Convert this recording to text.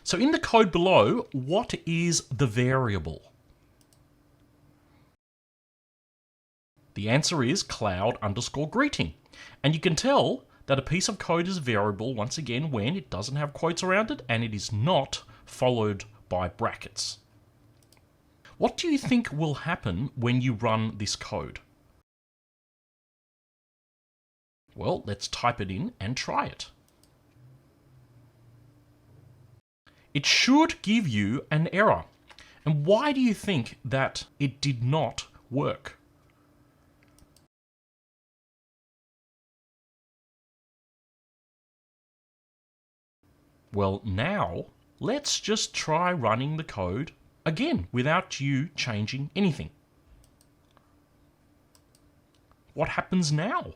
So in the code below, what is the variable? The answer is cloud_greeting. And you can tell that a piece of code is a variable once again when it doesn't have quotes around it and it is not followed by brackets. What do you think will happen when you run this code? Well, let's type it in and try it. It should give you an error. And why do you think that it did not work? Well, now let's just try running the code again without you changing anything. What happens now?